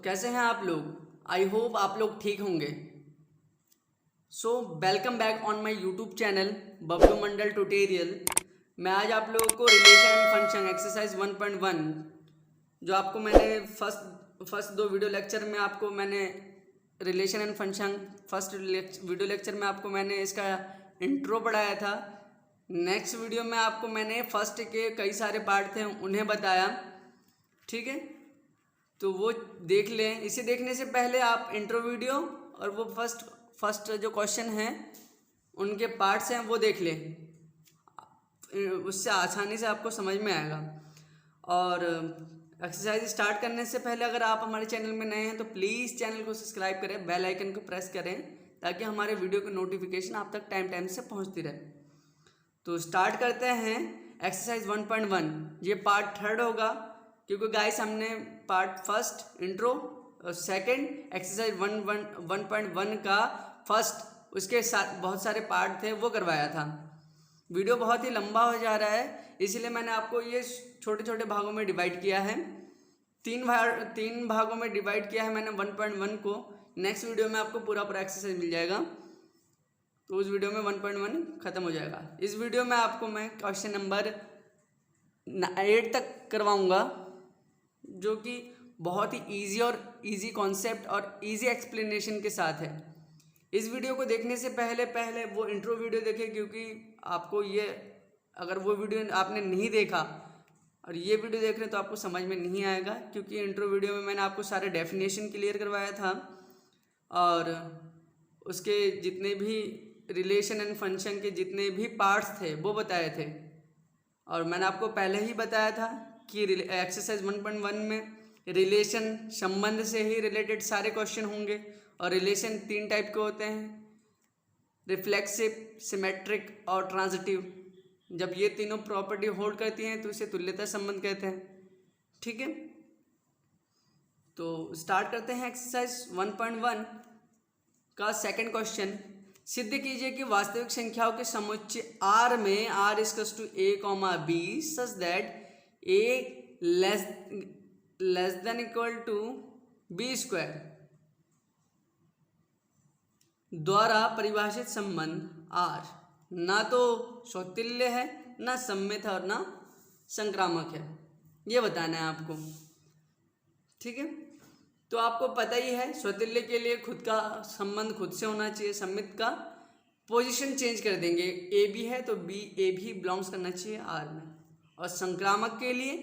कैसे हैं आप लोग। आई होप आप लोग ठीक होंगे। So welcome back on my YouTube channel Bablu Mandal tutorial. मैं आज आप लोगों को रिलेशन एंड फंक्शन एक्सरसाइज 1.1 जो आपको मैंने फर्स्ट दो वीडियो लेक्चर में आपको मैंने relation and function first video lecture में आपको मैंने इसका इंट्रो पढ़ाया था। नेक्स्ट वीडियो में आपको मैंने फर्स्ट के कई सारे पार्ट थे उन्हें बताया। ठीक है, तो वो देख लें। इसे देखने से पहले आप इंट्रो वीडियो और वो फर्स्ट जो क्वेश्चन हैं उनके पार्ट्स हैं वो देख लें, उससे आसानी से आपको समझ में आएगा। और एक्सरसाइज स्टार्ट करने से पहले अगर आप हमारे चैनल में नए हैं तो प्लीज़ चैनल को सब्सक्राइब करें, बेल आइकन को प्रेस करें ताकि हमारे वीडियो की नोटिफिकेशन आप तक टाइम से पहुंचती रहे। तो स्टार्ट करते हैं एक्सरसाइज 1.1। ये पार्ट थर्ड होगा क्योंकि गाइस हमने पार्ट फर्स्ट इंट्रो और सेकंड एक्सरसाइज 1.1 का फर्स्ट उसके साथ बहुत सारे पार्ट थे वो करवाया था। वीडियो बहुत ही लंबा हो जा रहा है इसलिए मैंने आपको ये छोटे छोटे भागों में डिवाइड किया है। तीन भागों में डिवाइड किया है मैंने 1.1 को। नेक्स्ट वीडियो में आपको पूरा एक्सरसाइज मिल जाएगा, तो उस वीडियो में 1.1 खत्म हो जाएगा। इस वीडियो में आपको मैं क्वेश्चन नंबर 8 तक करवाऊंगा जो कि बहुत ही इजी कॉन्सेप्ट और इजी एक्सप्लेनेशन के साथ है। इस वीडियो को देखने से पहले वो इंट्रो वीडियो देखें, क्योंकि आपको ये अगर वो वीडियो आपने नहीं देखा और ये वीडियो देख रहे हैं तो आपको समझ में नहीं आएगा, क्योंकि इंट्रो वीडियो में मैंने आपको सारे डेफिनेशन क्लियर करवाया था और उसके जितने भी रिलेशन एंड फंक्शन के जितने भी पार्ट्स थे वो बताए थे। और मैंने आपको पहले ही बताया था कि एक्सरसाइज 1.1 में रिलेशन संबंध से ही रिलेटेड सारे क्वेश्चन होंगे और रिलेशन 3 टाइप के होते हैं, रिफ्लेक्सिव, सिमेट्रिक और ट्रांजिटिव। जब ये तीनों प्रॉपर्टी होल्ड करती हैं तो इसे तुल्यता संबंध कहते हैं। ठीक है, तो स्टार्ट करते हैं एक्सरसाइज 1.1 का सेकंड क्वेश्चन। सिद्ध कीजिए कि वास्तविक संख्याओं के समुच्चय R में R = a, b such that a less than equal to b square द्वारा परिभाषित संबंध R ना तो स्वतुल्य है, ना सममित है और ना संक्रामक है, ये बताना है आपको। ठीक है, तो आपको पता ही है स्वतुल्य के लिए खुद का संबंध खुद से होना चाहिए, सममित का पोजीशन चेंज कर देंगे। ए बी है तो बी ए भी बिलोंग्स करना चाहिए आर में। और संक्रामक के लिए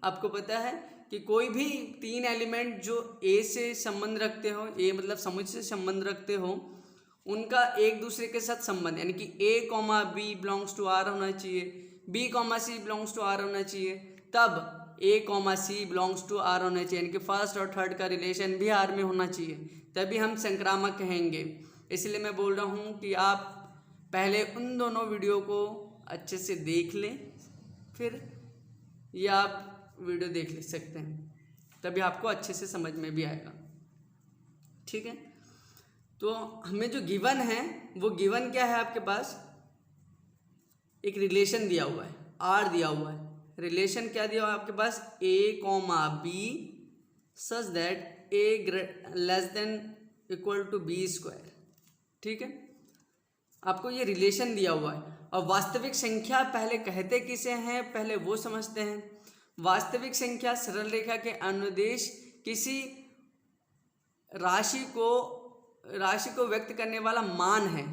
आपको पता है कि कोई भी 3 एलिमेंट जो ए से संबंध रखते हो, ए मतलब समुच्चय से संबंध रखते हो, उनका एक दूसरे के साथ संबंध यानी कि A comma B belongs to R होना चाहिए, B comma C belongs to R होना चाहिए, तब A comma C belongs to R होना चाहिए, यानी कि फर्स्ट और थर्ड का रिलेशन भी आर में होना चाहिए, तभी हम संक्रामक कहेंगे। इसलिए मैं बोल रहा हूँ कि आप पहले उन दोनों वीडियो को अच्छे से देख लें, फिर ये आप वीडियो देख सकते हैं, तभी आपको अच्छे से समझ में भी आएगा। ठीक है, तो हमें जो गिवन है वो गिवन क्या है, आपके पास एक रिलेशन दिया हुआ है, आर दिया हुआ है। रिलेशन क्या दिया हुआ है आपके पास, a, b such that a less than equal to b square. ठीक है, आपको ये रिलेशन दिया हुआ है। और वास्तविक संख्या पहले कहते किसे हैं, पहले वो समझते हैं। वास्तविक संख्या सरल रेखा के अनुदेश किसी राशि को व्यक्त करने वाला मान है।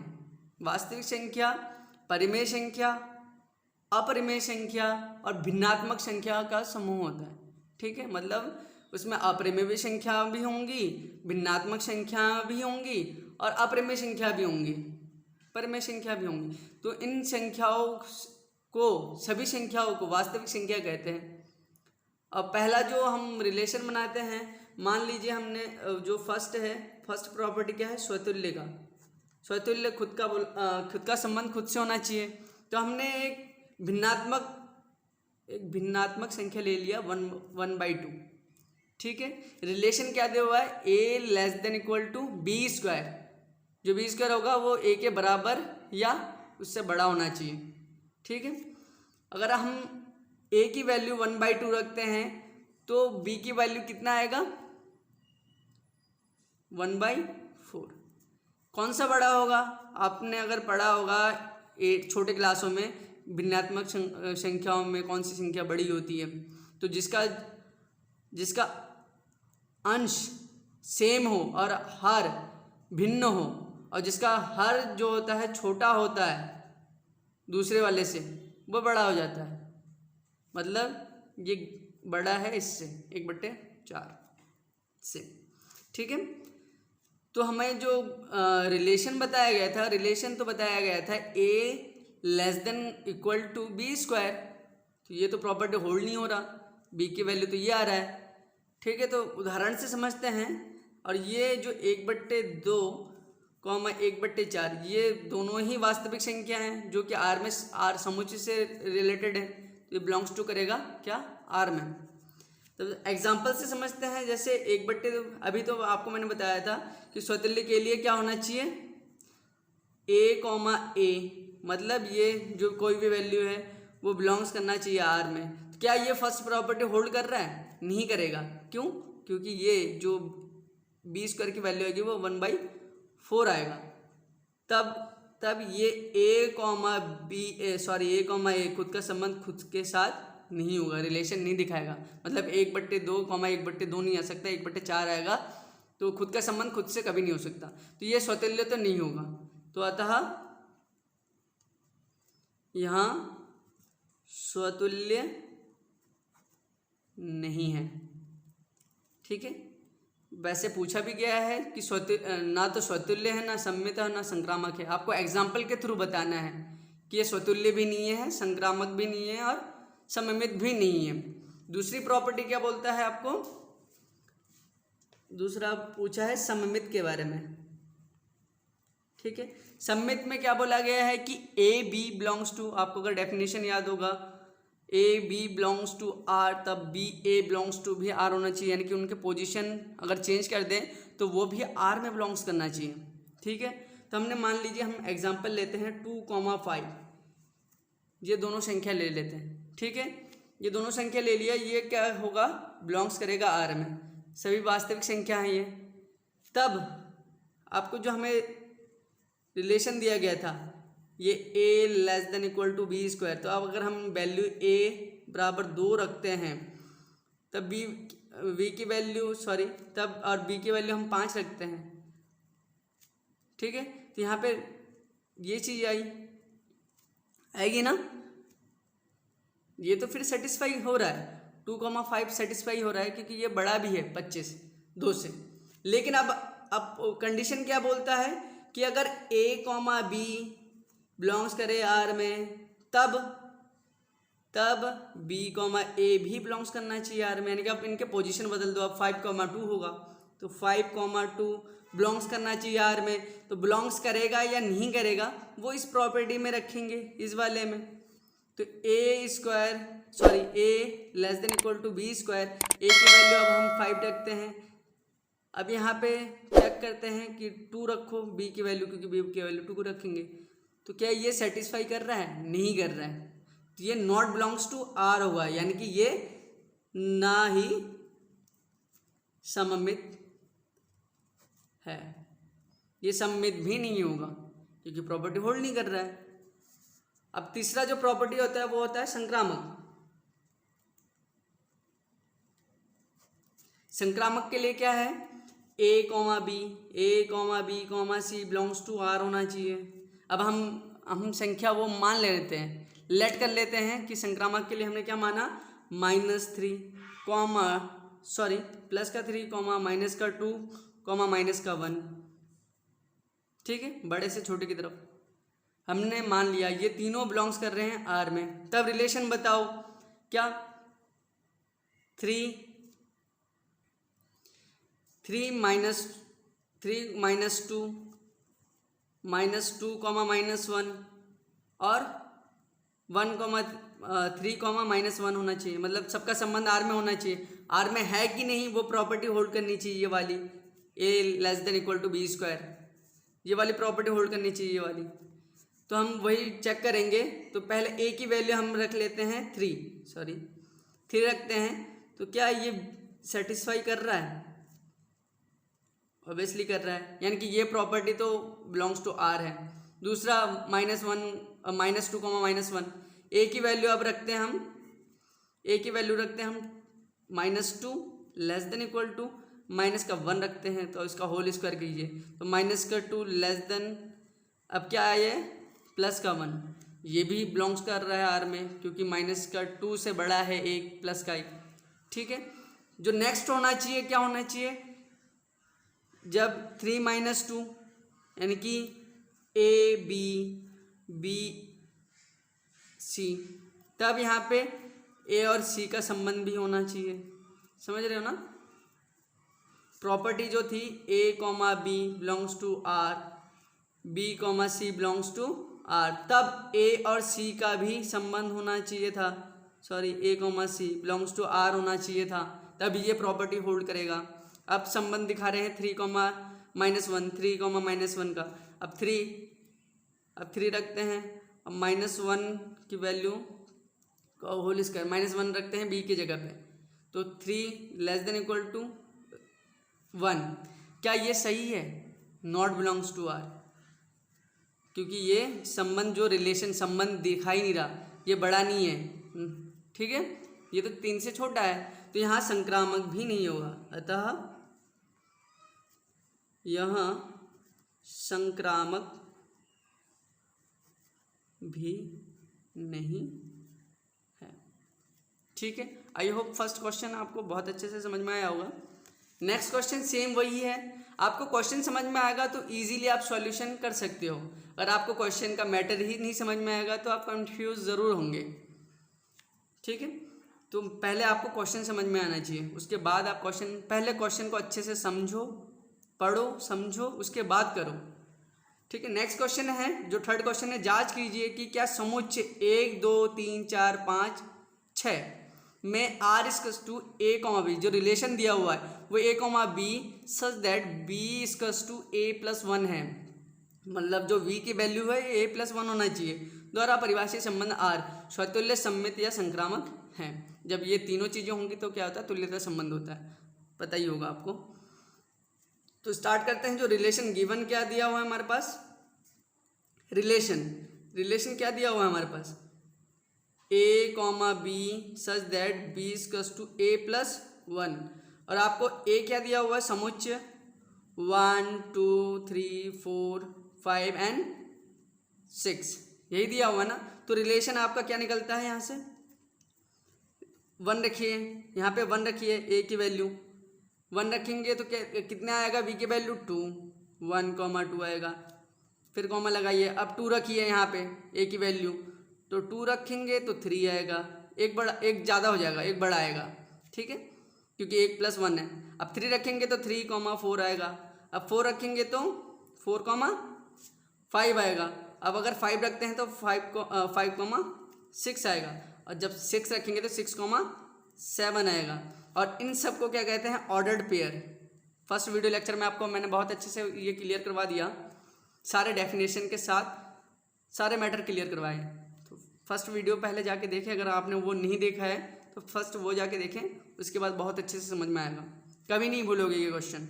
वास्तविक संख्या परिमेय संख्या, अपरिमेय संख्या और भिन्नात्मक संख्या का समूह होता है। ठीक है, मतलब उसमें अपरिमेय संख्या भी होंगी, भिन्नात्मक संख्या भी होंगी और अपरिमेय संख्या भी होंगी, परिमेय संख्या भी होंगी। तो इन संख्याओं को, सभी संख्याओं को वास्तविक संख्या कहते हैं। अब पहला जो हम रिलेशन बनाते हैं, मान लीजिए हमने जो फर्स्ट प्रॉपर्टी क्या है, स्वतुल्य का। स्वतुल्य खुद का संबंध खुद से होना चाहिए। तो हमने एक भिन्नात्मक संख्या ले लिया 1/2। ठीक है, रिलेशन क्या दिया हुआ है, a less than equal to b square. जो b स्क्वायर होगा वो a के बराबर या उससे बड़ा होना चाहिए। ठीक है, अगर हम a की वैल्यू 1/2 रखते हैं तो b की वैल्यू कितना आएगा, 1/4। कौन सा बड़ा होगा? आपने अगर पढ़ा होगा छोटे क्लासों में भिन्नात्मक संख्याओं में कौन सी संख्या बड़ी होती है, तो जिसका अंश सेम हो और हर भिन्न हो, और जिसका हर जो होता है छोटा होता है दूसरे वाले से, वो बड़ा हो जाता है। मतलब ये बड़ा है इससे 1/4 से। ठीक है, तो हमें जो रिलेशन बताया गया था, रिलेशन तो बताया गया था a < b²। तो ये तो प्रॉपर्टी होल्ड नहीं हो रहा, b की वैल्यू तो ये आ रहा है। ठीक है, तो उदाहरण से समझते हैं। और ये जो 1/2 1/4 ये दोनों ही वास्तविक संख्या हैं जो कि आर में आर समुच्चय से रिलेटेड है, तो ये बिलोंग्स टू करेगा क्या? आर में। तो एग्जाम्पल से समझते हैं। जैसे 1/2 अभी तो आपको मैंने बताया था कि स्वतुल्य के लिए क्या होना चाहिए? a, मतलब ये जो कोई भी वैल्यू है वो बिलोंग्स करना चाहिए आर में। तो क्या ये फर्स्ट प्रॉपर्टी होल्ड कर रहा है? नहीं करेगा। क्यों? क्योंकि ये जो b² की वैल्यू आएगी वो 1/4 आएगा। तब ये a, खुद का संबंध खुद के साथ नहीं होगा, रिलेशन नहीं दिखाएगा। मतलब 1/2, 1/2 नहीं आ सकता, 1/4 आएगा, तो खुद का संबंध खुद से कभी नहीं हो सकता। तो ये स्वतुल्य तो नहीं होगा। तो अतः यहाँ स्वतुल्य नहीं है। ठीक है, वैसे पूछा भी गया है कि ना तो स्वतुल्य है, ना सममित है, ना संक्रामक है। आपको एग्जाम्पल के थ्रू बताना है कि ये स्वतुल्य भी नहीं है, संक्रामक भी नहीं है और सममित भी नहीं है। दूसरी प्रॉपर्टी क्या बोलता है आपको? दूसरा पूछा है सममित के बारे में। ठीक है, सममित में क्या बोला गया है कि ए बी बिलोंग्स टू, आपको अगर डेफिनेशन याद होगा, a b belongs to R, तब बी ए बिलोंग्स टू भी आर होना चाहिए। यानी कि उनके पोजीशन अगर चेंज कर दें तो वो भी आर में बिलोंग्स करना चाहिए। ठीक है, तो हमने मान लीजिए हम एग्जांपल लेते हैं 2,5, ये दोनों संख्या ले लेते हैं। ठीक है, ये दोनों संख्या ले लिया, ये क्या होगा? बिलोंग्स करेगा आर में, सभी वास्तविक संख्या हैं ये। तब आपको जो हमें रिलेशन दिया गया था ये a < b², तो अब अगर हम वैल्यू a बराबर 2 रखते हैं तब v की वैल्यू तब और b की वैल्यू हम 5 रखते हैं। ठीक है, तो यहाँ पे ये चीज़ आएगी ना, ये तो फिर सेटिस्फाई हो रहा है, 2,5 सेटिस्फाई हो रहा है क्योंकि ये बड़ा भी है 25 से। लेकिन अब कंडीशन क्या बोलता है कि अगर a, b बिलोंग्स करे आर में, तब b, a भी बिलोंग्स करना चाहिए आर में। यानी कि आप इनके पोजीशन बदल दो, अब 5,2 होगा, तो 5,2 बिलोंग्स करना चाहिए आर में। तो बिलोंग्स करेगा या नहीं करेगा वो इस प्रॉपर्टी में रखेंगे, इस वाले में। तो a < b², a की वैल्यू अब हम 5 रखते हैं। अब यहाँ पे चेक करते हैं कि 2 रखो b की वैल्यू, क्योंकि b की वैल्यू 2 को रखेंगे। तो क्या ये सेटिस्फाई कर रहा है? नहीं कर रहा है, तो ये नॉट बिलोंग्स टू आर होगा, यानी कि ये ना ही सममित है, ये सममित भी नहीं होगा क्योंकि प्रॉपर्टी होल्ड नहीं कर रहा है। अब तीसरा जो प्रॉपर्टी होता है वो होता है संक्रामक। संक्रामक के लिए क्या है? a, b, c belongs to R होना चाहिए। अब हम संख्या वो मान लेते हैं, लेट कर लेते हैं कि संक्रामक के लिए हमने क्या माना? -3, प्लस का 3, माइनस का 2, माइनस का 1। ठीक है, बड़े से छोटे की तरफ हमने मान लिया ये तीनों बिलोंग्स कर रहे हैं आर में। तब रिलेशन बताओ क्या? 3 माइनस 2 -2, -1 और 1, 3, -1 होना चाहिए। मतलब सबका संबंध आर में होना चाहिए। आर में है कि नहीं वो प्रॉपर्टी होल्ड करनी चाहिए, ये वाली a < b², ये वाली प्रॉपर्टी होल्ड करनी चाहिए, ये वाली। तो हम वही चेक करेंगे। तो पहले a की वैल्यू हम रख लेते हैं 3 रखते हैं। तो क्या ये सेटिस्फाई कर रहा है? ऑब्वियसली कर रहा है, यानी कि ये प्रॉपर्टी तो बिलोंग्स टू आर है। दूसरा -1 -2 -1, ए की वैल्यू अब रखते हैं हम, ए की वैल्यू रखते हैं हम -2 less than equal to minus का 1 रखते हैं, तो इसका होल स्क्वायर कीजिए, तो -2 लेस देन, अब क्या है ये +1, ये भी बिलोंग्स कर रहा है आर में, क्योंकि -2 से बड़ा है 1 +1। ठीक है, जो नेक्स्ट होना चाहिए क्या होना चाहिए, जब 3 - 2 यानी कि A B C, तब यहाँ पे A और C का संबंध भी होना चाहिए। समझ रहे हो ना, प्रॉपर्टी जो थी A, B belongs to R, B, C belongs to R, तब A और C का भी संबंध होना चाहिए था, sorry A, C belongs to R होना चाहिए था, तब ये प्रॉपर्टी होल्ड करेगा। अब संबंध दिखा रहे हैं 3, -1, 3, -1 का, अब 3 रखते हैं, अब -1 की वैल्यू का होल स्क्वायर, -1 रखते हैं B की जगह पे, तो 3 लेस देन इक्वल टू 1। क्या ये सही है, नॉट बिलोंग्स टू आर, क्योंकि ये संबंध जो रिलेशन संबंध दिखा ही नहीं रहा, ये बड़ा नहीं है। ठीक है, ये तो 3 से छोटा है, तो यहाँ संक्रामक भी नहीं होगा, अतः यहाँ संक्रामक भी नहीं है। ठीक है, आई होप फर्स्ट क्वेश्चन आपको बहुत अच्छे से समझ में आया होगा। नेक्स्ट क्वेश्चन सेम वही है, आपको क्वेश्चन समझ में आएगा तो इजीली आप सॉल्यूशन कर सकते हो, अगर आपको क्वेश्चन का मैटर ही नहीं समझ में आएगा तो आप कंफ्यूज ज़रूर होंगे। ठीक है, तो पहले आपको क्वेश्चन समझ में आना चाहिए, उसके बाद आप पहले क्वेश्चन को अच्छे से समझो, पढ़ो, समझो, उसके बाद करो। ठीक है, नेक्स्ट क्वेश्चन है, जो थर्ड क्वेश्चन है, जांच कीजिए कि क्या समुच्चय 1 2 3 4 5 6 में R = A, B, जो रिलेशन दिया हुआ है वो A, B such that B = A + 1 है, मतलब जो V की वैल्यू है A + 1 होना चाहिए, द्वारा परिभाषित संबंध R स्वतुल्य, सममित या संक्रामक है। जब ये तीनों चीज़ें होंगी तो क्या होता है, तुल्यता संबंध होता है, पता ही होगा आपको। तो स्टार्ट करते हैं, जो रिलेशन गिवन क्या दिया हुआ है हमारे पास, रिलेशन क्या दिया हुआ है हमारे पास, A, B such that B = A + 1, और आपको A क्या दिया हुआ है, समुच्चय 1 2 3 4 5 एंड 6, यही दिया हुआ है ना, तो रिलेशन आपका क्या निकलता है, यहाँ से 1 रखिए, यहाँ पे 1 रखिए, A की वैल्यू 1 रखेंगे तो कितने आएगा, B की वैल्यू 2, 1, 2 आएगा, फिर कॉमा लगाइए, अब 2 रखिए यहाँ पे A की वैल्यू, तो 2 रखेंगे तो 3 आएगा, एक ज़्यादा हो जाएगा, एक बड़ा आएगा। ठीक है, क्योंकि 1 + 1 है। अब 3 रखेंगे तो 3, 4 आएगा, अब 4 रखेंगे तो 4, 5 आएगा, अब अगर 5 रखते हैं तो 5, 6 आएगा, और जब 6 रखेंगे तो 6, 7 आएगा, और इन सब को क्या कहते हैं, ordered pair. First video lecture में आपको मैंने बहुत अच्छे से ये क्लियर करवा दिया, सारे डेफिनेशन के साथ सारे मैटर क्लियर करवाए। तो फर्स्ट वीडियो पहले जाके देखें, अगर आपने वो नहीं देखा है तो फर्स्ट वो जाके देखें, उसके बाद बहुत अच्छे से समझ में आएगा, कभी नहीं भूलोगे ये क्वेश्चन।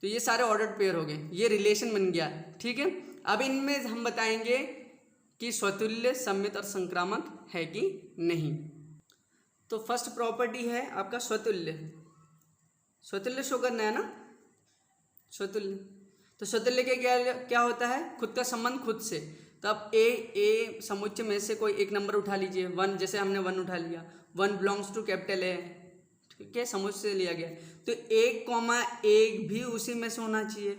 तो ये सारे ऑर्डर्ड पेयर हो गए, ये रिलेशन बन गया। ठीक है, अब इनमें हम बताएंगे कि स्वतुल्य, सममित और संक्रामक है कि नहीं। तो फर्स्ट प्रॉपर्टी है आपका स्वतुल्य, स्वतुल्य शो करना है ना, स्वतुल्य। तो स्वतुल्य के क्या होता है, खुद का संबंध खुद से, तो अब ए समुच्चय में से कोई एक नंबर उठा लीजिए, 1, जैसे हमने 1 उठा लिया, 1 बिलोंग्स टू कैपिटल A, ठीक है, समुच्चय से लिया गया, तो 1, भी उसी में से होना चाहिए,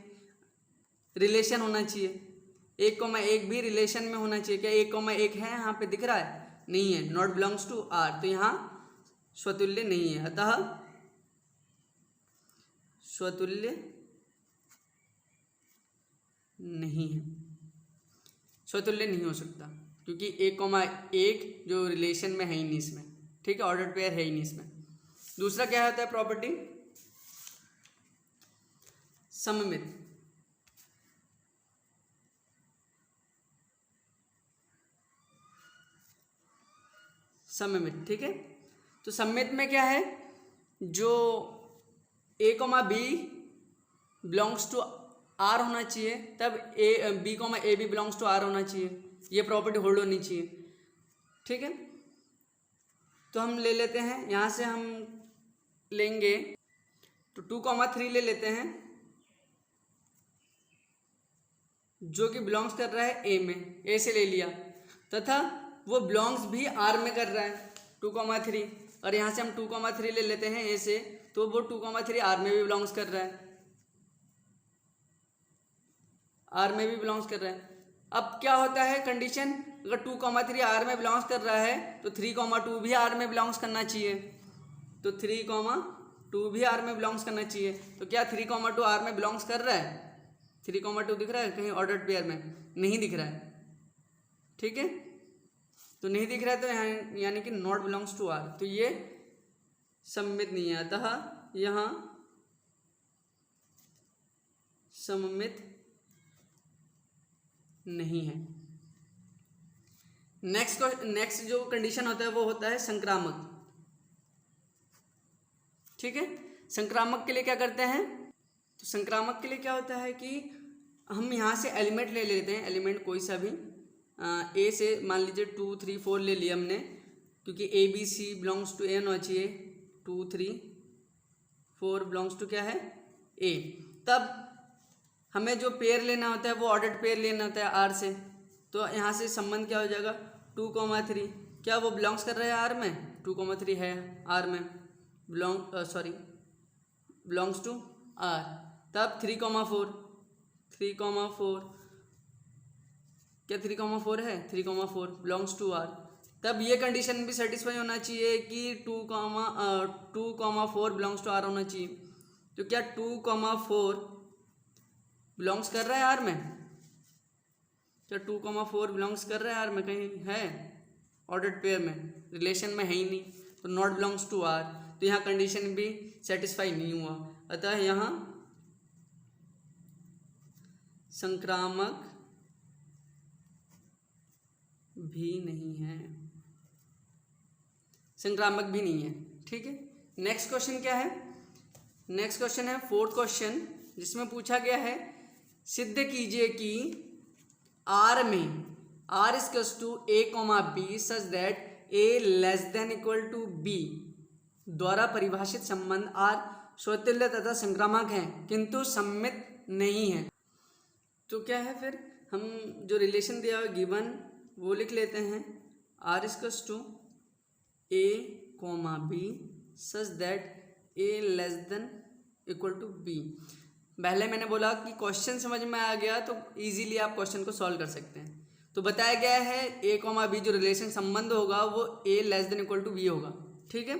रिलेशन होना चाहिए, 1, भी रिलेशन में होना चाहिए। क्या 1, है यहाँ पे दिख रहा है, नहीं है, नॉट बिलोंग्स टू R, तो यहाँ स्वतुल्य नहीं है, अतः स्वतुल्य नहीं है, स्वतुल्य नहीं हो सकता, क्योंकि 1, जो रिलेशन में है ही नहीं इसमें। ठीक है, ऑर्डर पेयर है ही नहीं इसमें। दूसरा क्या होता है प्रॉपर्टी, सममित। सममित, ठीक है, तो सममित में क्या है, जो A, B belongs to R होना चाहिए, तब ए बी कॉमा ए भी बिलोंग्स टू आर होना चाहिए, ये प्रॉपर्टी होल्ड होनी चाहिए। ठीक है, तो हम ले लेते हैं, यहाँ से हम लेंगे तो 2,3 ले लेते हैं जो कि बिलोंग्स कर रहा है ए में, ए से ले लिया, तथा वो बिलोंग्स भी आर में कर रहा है 2,3, और यहाँ से हम 2,3 ले लेते हैं ए से, तो वो 2,3 आर में भी बिलोंग्स कर रहा है, आर में भी बिलोंग्स कर रहा है। अब क्या होता है कंडीशन, अगर 2,3 आर में बिलोंग्स कर रहा है तो 3,2 भी आर में बिलोंग्स करना चाहिए, तो 3,2 भी आर में बिलोंग्स करना चाहिए। तो क्या 3,2 आर में बिलोंग्स कर रहा है? 3,2 दिख रहा है कहीं ऑर्डर्ड पेयर में? नहीं दिख रहा है। ठीक है, तो नहीं दिख रहा है तो यहाँ यानी कि नॉट बिलोंग्स टू आर, तो ये सममित नहीं है, अतः यहाँ सममित नहीं है। नेक्स्ट जो कंडीशन होता है वो होता है संक्रामक। ठीक है, संक्रामक के लिए क्या करते हैं, तो संक्रामक के लिए क्या होता है कि हम यहाँ से एलिमेंट ले लेते हैं, एलिमेंट कोई सा भी, ए से मान लीजिए 2, 3, 4 ले लिया हमने, क्योंकि A B C belongs to A होना चाहिए, 2, 3, 4 बिलोंग्स टू क्या है ए। तब हमें जो पेयर लेना होता है वो ऑर्डर्ड पेयर लेना होता है आर से, तो यहाँ से संबंध क्या हो जाएगा 2,3, क्या वो बिलोंग्स कर रहा है आर में? 2,3 है आर में, बिलोंग्स टू आर। तब 3,4 क्या 3,4 है? 3,4 बिलोंग्स टू आर। तब ये कंडीशन भी सेटिस्फाई होना चाहिए कि 2,4 बिलोंग्स टू आर होना चाहिए। तो क्या 2,4 बिलोंग्स कर रहा है आर में? क्या 2,4 बिलोंग्स कर रहा है आर में? कहीं है ऑर्डर्ड पेयर में? रिलेशन में है ही नहीं, तो नॉट बिलोंग्स टू आर, तो यहाँ कंडीशन भी सेटिस्फाई नहीं हुआ, अतः यहाँ संक्रामक भी नहीं है, संक्रामक भी नहीं है। ठीक है, नेक्स्ट क्वेश्चन क्या है? नेक्स्ट क्वेश्चन है 4th क्वेश्चन, जिसमें पूछा गया है सिद्ध कीजिए कि आर में R equals to a comma B such that a less than equal to b द्वारा परिभाषित संबंध आर स्वतुल्य तथा संक्रामक है किंतु सममित नहीं है। तो क्या है फिर, हम जो रिलेशन दिया हुआ गिवन वो लिख लेते हैं, R equals to a comma B such that a less than equal to b. पहले मैंने बोला कि क्वेश्चन समझ में आ गया तो इजीली आप क्वेश्चन को सॉल्व कर सकते हैं। तो बताया गया है ए कॉमा बी जो रिलेशन संबंध होगा वो A less than equal to B होगा। ठीक है,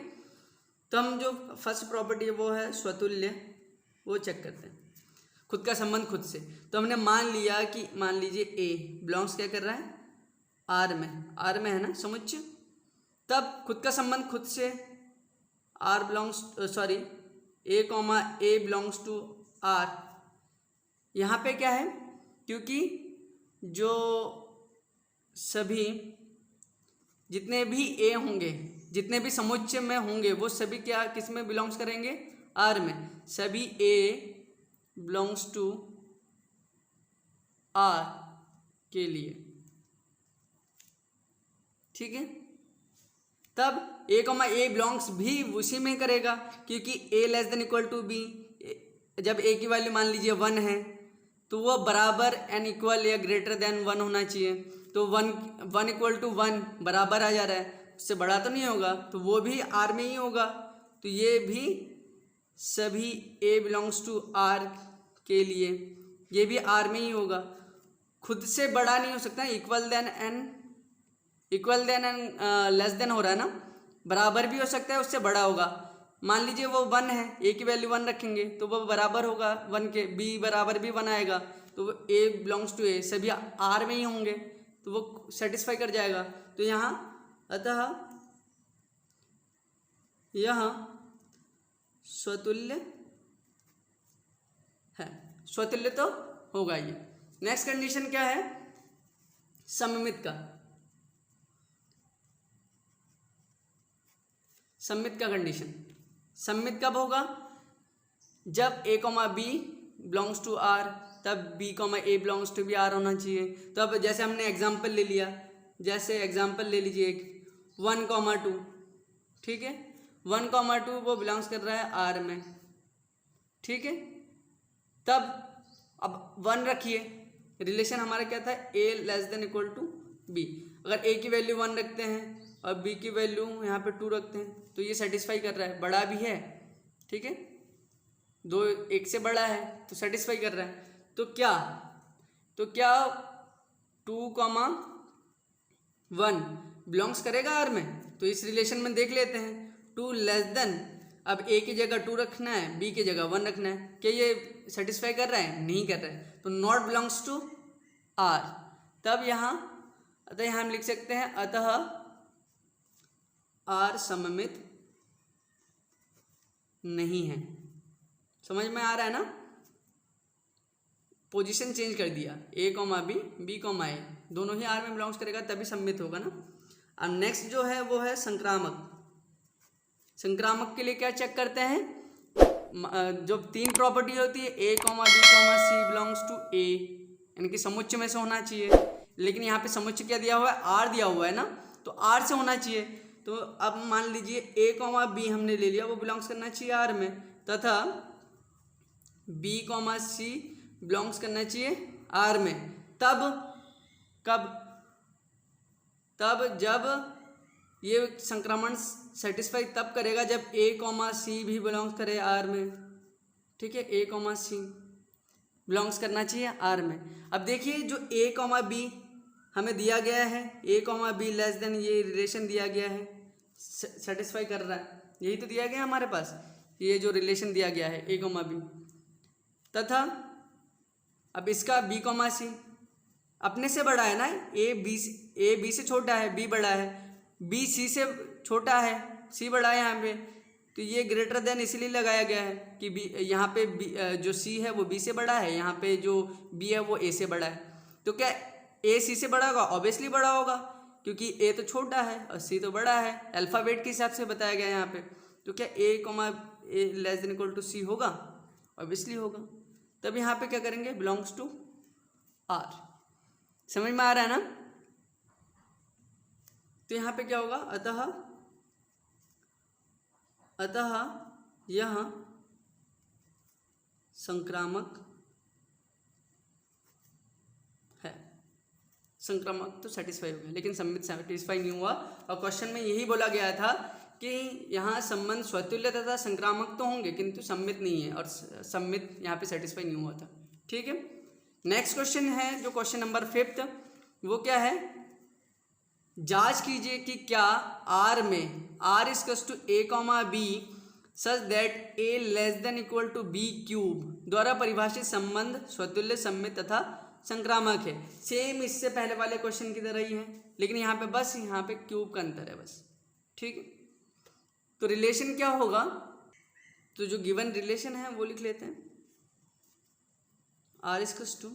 तो हम जो फर्स्ट प्रॉपर्टी है वो है स्वतुल्य, वो चेक करते हैं, खुद का संबंध खुद से। तो हमने मान लिया कि मान लीजिए ए बिलोंग्स क्या कर रहा है आर में, आर में है ना समुच्चय, तब खुद का संबंध खुद से R belongs a comma A belongs to R. यहाँ पे क्या है, क्योंकि जो सभी जितने भी ए होंगे, जितने भी समुच्चय में होंगे वो सभी क्या किस में बिलोंग्स करेंगे? आर में। सभी ए बिलोंग्स टू आर के लिए। ठीक है, तब ए कॉमा ए बिलोंग्स भी उसी में करेगा, क्योंकि A less than equal to B, जब ए की वैल्यू मान लीजिए 1 है तो वो बराबर एन इक्वल या ग्रेटर देन 1 होना चाहिए। तो 1 इक्वल टू 1 बराबर आ जा रहा है, उससे बड़ा तो नहीं होगा, तो वो भी आर में ही होगा। तो ये भी सभी ए बिलोंग्स टू आर के लिए ये भी आर में ही होगा, खुद से बड़ा नहीं हो सकता। Equal than and less than हो रहा है ना, बराबर भी हो सकता है, उससे बड़ा होगा। मान लीजिए वो 1 है, ए की वैल्यू 1 रखेंगे तो वो बराबर होगा 1 के, बी बराबर भी 1 आएगा, तो वो ए बिलोंग्स टू ए सभी आर में ही होंगे, तो वो सेटिस्फाई कर जाएगा। तो यहाँ अतः यहाँ स्वतुल्य है, स्वतुल्य तो होगा ये। नेक्स्ट कंडीशन क्या है? सममित का, सममित का कंडीशन। सममित कब होगा? जब A comma B belongs to R, तब B comma A belongs to B R होना चाहिए। तो अब जैसे हमने एग्जाम्पल ले लिया, जैसे एग्जाम्पल ले लीजिए एक 1,2, ठीक है, 1,2 वो बिलोंग्स कर रहा है आर में, ठीक है। तब अब 1 रखिए, रिलेशन हमारा क्या था, A less than equal to B. अगर ए की वैल्यू 1 रखते हैं और बी की वैल्यू यहाँ पे 2 रखते हैं तो ये सेटिस्फाई कर रहा है, बड़ा भी है, ठीक है, 2 1 से बड़ा है तो सेटिस्फाई कर रहा है। तो क्या 2,1 बिलोंग्स करेगा आर में? तो इस रिलेशन में देख लेते हैं, 2 लेस देन, अब ए की जगह 2 रखना है, बी की जगह 1 रखना है, क्या ये सेटिस्फाई कर रहा है? नहीं कर रहा है, तो नॉट बिलोंग्स टू आर। तब यहाँ हम लिख सकते हैं अतः आर सममित नहीं है। समझ में आ रहा है ना? पोजीशन चेंज कर दिया, ए कॉमा बी, बी कॉमा ए, दोनों ही आर में बिलोंग्स करेगा तभी सममित होगा ना। अब नेक्स्ट जो है वो है संक्रामक। संक्रामक के लिए क्या चेक करते हैं, जो 3 प्रॉपर्टी होती है, A comma B comma C belongs to A, यानी कि समुच्चय में से होना चाहिए। लेकिन यहाँ पे समुच्चय क्या दिया हुआ है, आर दिया हुआ है ना, तो आर से होना चाहिए। तो अब मान लीजिए ए कॉमा बी हमने ले लिया, वो बिलोंग्स करना चाहिए आर में, तथा बी कॉमा सी बिलोंग्स करना चाहिए आर में। तब कब, तब जब ये संक्रमण सेटिस्फाई तब करेगा जब ए कॉमा सी भी बिलोंग्स करे आर में, ठीक है, ए कॉमा सी बिलोंग्स करना चाहिए आर में। अब देखिए जो ए कॉमा बी हमें दिया गया है, A comma be less than, ये रिलेशन दिया गया है, सेटिस्फाई कर रहा है, यही तो दिया गया हमारे पास, ये जो रिलेशन दिया गया है ए कॉमा बी। तथा अब इसका बी कॉमा सी अपने से बड़ा है ना, ए बी से छोटा है, बी बड़ा है, बी सी से छोटा है, सी बड़ा है यहाँ पे, तो ये ग्रेटर देन इसलिए लगाया गया है कि बी, यहाँ पे बी, जो सी है वो बी से बड़ा है, यहाँ पे जो बी है वो ए से बड़ा है। तो क्या ए सी से बड़ा होगा? ऑब्वियसली बड़ा होगा, क्योंकि ए तो छोटा है और सी तो बड़ा है, अल्फ़ाबेट के हिसाब से बताया गया है यहाँ पे। तो क्या A comma A less than equal to C होगा? ऑब्वियसली होगा। तब यहाँ पे क्या करेंगे, बिलोंग्स टू आर। समझ में आ रहा है ना? तो यहाँ पे क्या होगा, अतः यह संक्रामक है। संक्रामक तो सेटिस्फाई हो गया, लेकिन सम्मित सेटिस्फाई नहीं हुआ। और क्वेश्चन में यही बोला गया था कि यहाँ संबंध स्वतुल्य तथा संक्रामक तो होंगे किंतु सम्मित नहीं है, और सम्मित यहाँ पे सेटिस्फाई नहीं हुआ था, ठीक है। नेक्स्ट क्वेश्चन है जो क्वेश्चन नंबर 5, वो क्या है, जांच कीजिए कि क्या आर में R equals to a comma B such that a less than equal to b cube द्वारा परिभाषित संबंध स्वतुल्य, सम्मित तथा संक्रामक है। सेम इससे पहले वाले क्वेश्चन की तरह ही है, लेकिन यहाँ पे बस यहाँ पे क्यूब का अंतर है बस, ठीक है। तो रिलेशन क्या होगा, तो जो गिवन रिलेशन है वो लिख लेते हैं, R equals to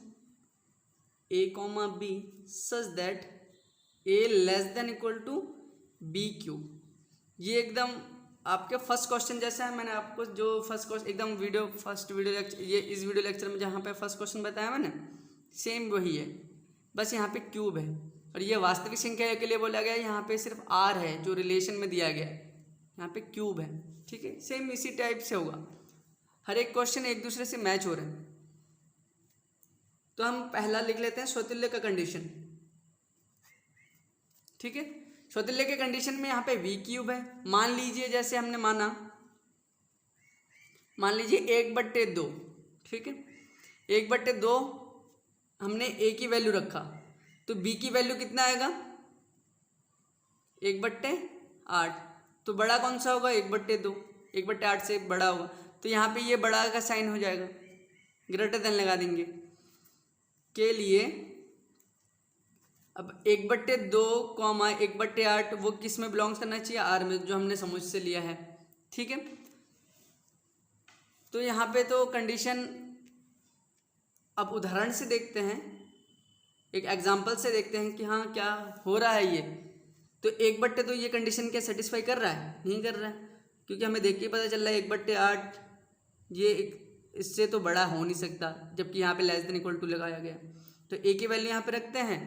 a comma B such that a less than equal to b cube. ये एकदम आपके फर्स्ट क्वेश्चन जैसा है। मैंने आपको जो फर्स्ट क्वेश्चन एकदम फर्स्ट वीडियो लेक्चर, ये इस वीडियो लेक्चर में जहाँ पे फर्स्ट क्वेश्चन बताया मैंने, सेम वही है, बस यहाँ पे क्यूब है। और ये वास्तविक संख्या के लिए बोला गया है, यहाँ पे सिर्फ आर है जो रिलेशन में दिया गया है, यहाँ पे क्यूब है, ठीक है। सेम इसी टाइप से होगा, हर एक क्वेश्चन एक दूसरे से मैच हो रहे हैं। तो हम पहला लिख लेते हैं स्वतुल्य का कंडीशन, ठीक है। स्वतुल्य के कंडीशन में यहाँ पे v क्यूब है। मान लीजिए जैसे हमने मान लीजिए 1/2, ठीक है, 1/2 हमने a की वैल्यू रखा, तो b की वैल्यू कितना आएगा, 1/8। तो बड़ा कौन सा होगा, 1/2, 1/8 से बड़ा होगा, तो यहाँ पे ये बड़ा का साइन हो जाएगा, ग्रेटर देन लगा देंगे के लिए। अब 1/2 कॉमा 1/8 वो किस में बिलोंग्स करना चाहिए, आर में, जो हमने समझ से लिया है, ठीक है। तो यहाँ पे तो कंडीशन अब उदाहरण से देखते हैं, एक एग्जांपल से देखते हैं कि हाँ क्या हो रहा है ये। तो 1/2 ये कंडीशन क्या सेटिस्फाई कर रहा है, नहीं कर रहा है, क्योंकि हमें देख के पता चल रहा है 1/8 ये इससे तो बड़ा हो नहीं सकता, जबकि यहाँ पे लेस देन इक्वल टू लगाया गया। तो ए की वैल्यू यहाँ पे रखते हैं,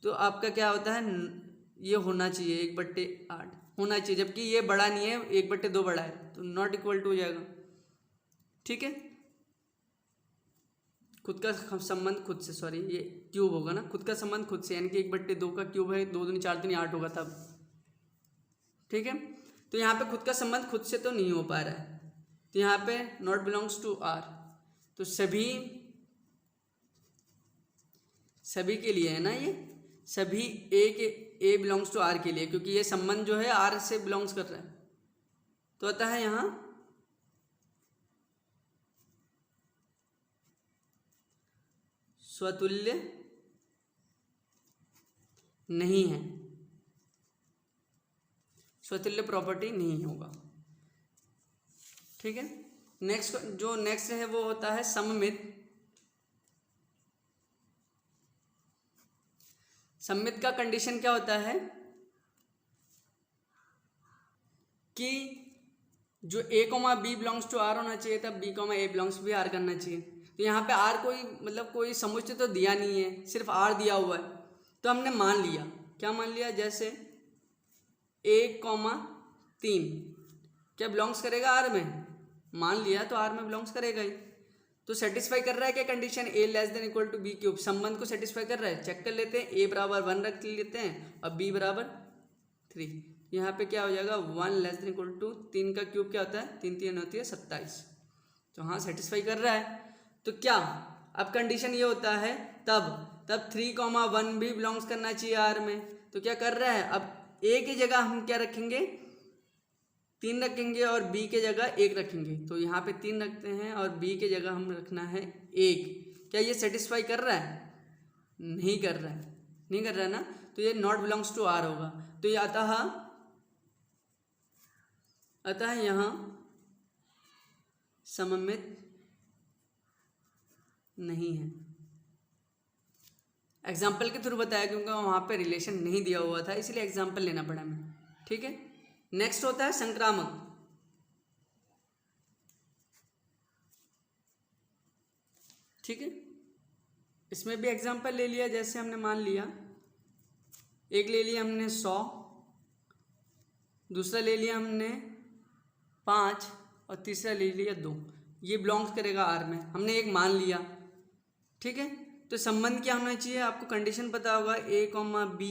तो आपका क्या होता है, ये होना चाहिए 1/8 होना चाहिए, जबकि ये बड़ा नहीं है, 1/2 बड़ा है, तो नॉट इक्वल टू हो जाएगा। ठीक है, खुद का संबंध खुद से, सॉरी ये क्यूब होगा ना, खुद का संबंध खुद से, यानी कि 1/2 का क्यूब है, 2 दूनी 4 दूनी 8 होगा तब। ठीक है, तो यहाँ पे खुद का संबंध खुद से तो नहीं हो पा रहा है, तो यहाँ पे नॉट बिलोंग्स टू आर, तो सभी के लिए है ना, ये सभी ए बिलोंग्स टू आर के लिए, क्योंकि ये संबंध जो है आर से बिलोंग्स कर रहा है। तो आता है यहाँ स्वतुल्य नहीं है, स्वतुल्य प्रॉपर्टी नहीं होगा। ठीक है, नेक्स्ट है वो होता है सममित। सममित का कंडीशन क्या होता है कि जो a, b belongs to R होना चाहिए, तब b, a बिलोंग्स भी आर करना चाहिए। तो यहाँ पे आर कोई समुच्चय तो दिया नहीं है, सिर्फ आर दिया हुआ है, तो हमने मान लिया, क्या मान लिया, जैसे 1,3 क्या बिलोंग्स करेगा आर में, मान लिया तो आर में बिलोंग्स करेगा ही। तो सेटिस्फाई कर रहा है क्या condition, a less than equal to b cube, संबंध को सेटिस्फाई कर रहा है। चेक कर लेते हैं, a बराबर 1 रख लेते हैं और b बराबर 3। यहाँ पे क्या हो जाएगा, 1 लेस देन इक्वल टू 3 का क्यूब क्या होता है, 3 3 होती है 27। तो हाँ सेटिस्फाई कर रहा है। तो क्या अब कंडीशन ये होता है, तब 3,1 भी बिलोंग्स करना चाहिए आर में। तो क्या कर रहा है, अब a की जगह हम क्या रखेंगे, 3 रखेंगे और b के जगह 1 रखेंगे। तो यहाँ पे 3 रखते हैं और b के जगह हम रखना है 1। क्या ये सेटिस्फाई कर रहा है, नहीं कर रहा है ना, तो ये नॉट बिलोंग्स टू आर होगा। तो ये अतः यहाँ सममित नहीं है। एग्जाम्पल के थ्रू बताया, क्योंकि वहाँ पे रिलेशन नहीं दिया हुआ था, इसलिए एग्जाम्पल लेना पड़ा हमें। ठीक है, नेक्स्ट होता है संक्रामक। ठीक है, इसमें भी एग्जाम्पल ले लिया, जैसे हमने मान लिया, एक ले लिया हमने 100, दूसरा ले लिया हमने 5 और तीसरा ले लिया 2। ये बिलोंग्स करेगा आर में, हमने एक मान लिया। ठीक है, तो संबंध क्या होना चाहिए, आपको कंडीशन पता होगा, a, b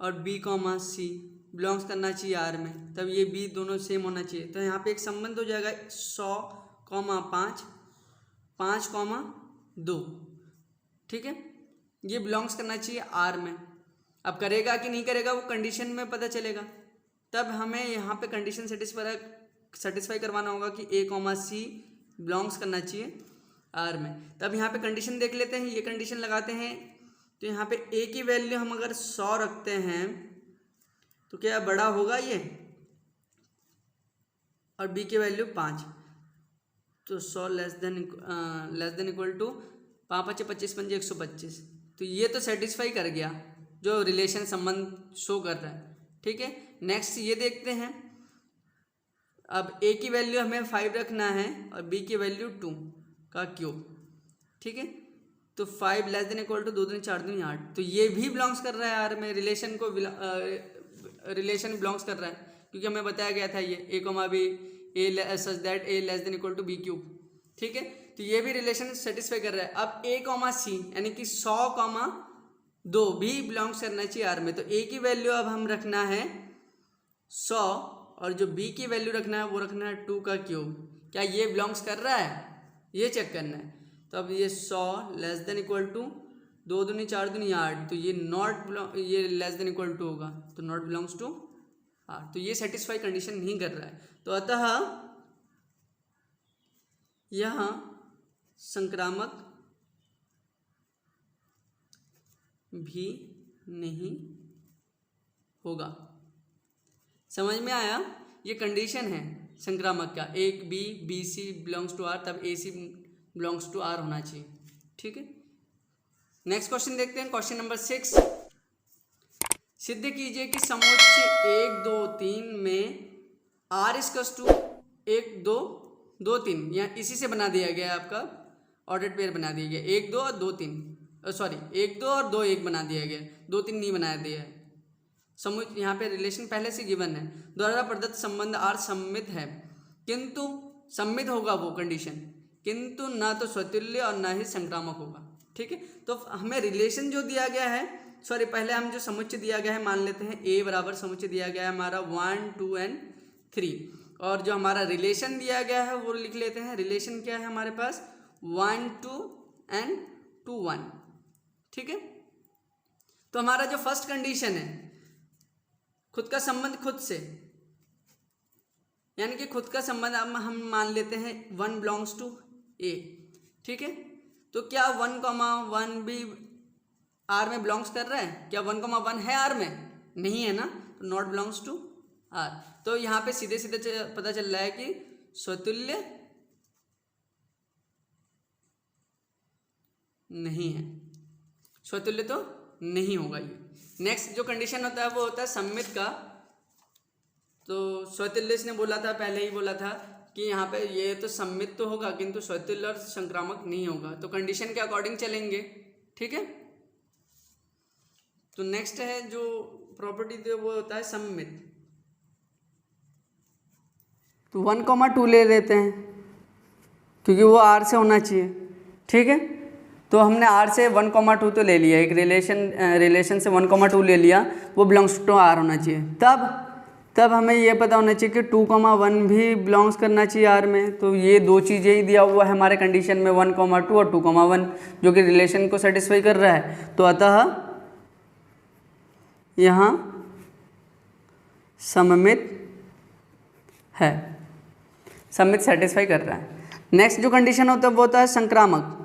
और b, c बिलोंग्स करना चाहिए आर में, तब ये b दोनों सेम होना चाहिए। तो यहाँ पे एक संबंध हो जाएगा 100, 5, 5, 2। ठीक है, ये बिलोंग्स करना चाहिए आर में। अब करेगा कि नहीं करेगा वो कंडीशन में पता चलेगा, तब हमें यहाँ पे कंडीशन सेटिस्फाई करवाना होगा कि a, c बिलोंग्स करना चाहिए आर में। तब यहाँ पे कंडीशन देख लेते हैं, ये कंडीशन लगाते हैं। तो यहाँ पे a की वैल्यू हम अगर 100 रखते हैं तो क्या बड़ा होगा ये, और b की वैल्यू 5, तो 100 लेस देन इक्वल टू 5 5 25 5 125। तो ये तो सेटिस्फाई कर गया, जो रिलेशन संबंध शो कर रहा है। ठीक है, नेक्स्ट ये देखते हैं, अब a की वैल्यू हमें 5 रखना है और b की वैल्यू 2 का क्यूब। ठीक है, तो 5 लेस देन इक्वल टू 2 दूनी 4 दूनी 8, तो ये भी बिलोंग्स कर रहा है आर में, रिलेशन बिलोंग्स कर रहा है, क्योंकि हमें बताया गया था ये a, b such that a less than equal to b cube. ठीक है, तो ये भी रिलेशन सेटिस्फाई कर रहा है। अब a, c यानी कि 100, 2 भी बिलोंग्स करना चाहिए आर में। तो a की वैल्यू अब हम रखना है 100 और जो b की वैल्यू रखना है वो रखना है 2 का क्यूब। क्या ये बिलोंग्स कर रहा है, ये चेक करना है। तो अब ये 100 लेस देन इक्वल टू 2 दूनी 4 दूनी 8, तो ये लेस देन इक्वल टू होगा, तो नॉट बिलोंग्स टू आर। तो ये सेटिस्फाई कंडीशन नहीं कर रहा है, तो अतः यह संक्रामक भी नहीं होगा। समझ में आया, ये कंडीशन है संक्रामक का, एक b C belongs to R, तब a c belongs to R होना चाहिए। ठीक है, नेक्स्ट क्वेश्चन देखते हैं, क्वेश्चन नंबर 6। सिद्ध कीजिए कि समुच्चय 1 2 3 में r = 1 2 2 3, यहाँ इसी से बना दिया गया है आपका ऑर्डर्ड पेयर बना दिया गया, 1 2 और 2 3, सॉरी 1 2 और 2 1 बना दिया गया, 2 3 नहीं बनाया दिया है। समुच यहाँ पे रिलेशन पहले से गिवन है, द्वारा प्रदत्त संबंध आर सम्मित है, किंतु सम्मित होगा वो कंडीशन, किंतु ना तो स्वतुल्य और ना ही संक्रामक होगा। ठीक है, तो हमें रिलेशन जो दिया गया है, सॉरी पहले हम जो समुच्चय दिया गया है मान लेते हैं ए बराबर समुच्चय दिया गया है हमारा 1 2 एंड 3, और जो हमारा रिलेशन दिया गया है वो लिख लेते हैं। रिलेशन क्या है हमारे पास 1 2 एंड 2 1। ठीक है, तो हमारा जो फर्स्ट कंडीशन है खुद का संबंध खुद से, यानी कि खुद का संबंध हम मान लेते हैं 1 बिलोंग्स टू ए। ठीक है, तो क्या 1 भी आर में बिलोंग्स कर रहा है? क्या 1 है आर में? नहीं है ना, तो नॉट बिलोंग्स टू आर। तो यहाँ पे सीधे सीधे पता चल रहा है कि स्वतुल्य नहीं है, स्वतुल्य तो नहीं होगा ये। नेक्स्ट जो कंडीशन होता है वो होता है सम्मित का। तो स्वतुल्य इसने बोला था, पहले ही बोला था कि यहाँ पे ये तो सम्मित तो होगा किंतु स्वतुल्य और संक्रामक नहीं होगा, तो कंडीशन के अकॉर्डिंग चलेंगे। ठीक है, तो नेक्स्ट है जो प्रॉपर्टी दे वो होता है सम्मित। तो 1 2 ले लेते हैं क्योंकि वो आर से होना चाहिए। ठीक है, तो हमने आर से 1 2 तो ले लिया, एक रिलेशन से 1 2 ले लिया, वो बिलोंग्स टू आर होना चाहिए। तब हमें ये पता होना चाहिए कि 2 1 भी बिलोंग्स करना चाहिए आर में। तो ये दो चीज़ें ही दिया हुआ है हमारे कंडीशन में 1 2 और 2 1, जो कि रिलेशन को सेटिस्फाई कर रहा है। तो अतः यहाँ सममित है, सम्मित सेटिस्फाई कर रहा है। नेक्स्ट जो कंडीशन होता है वो होता है संक्रामक।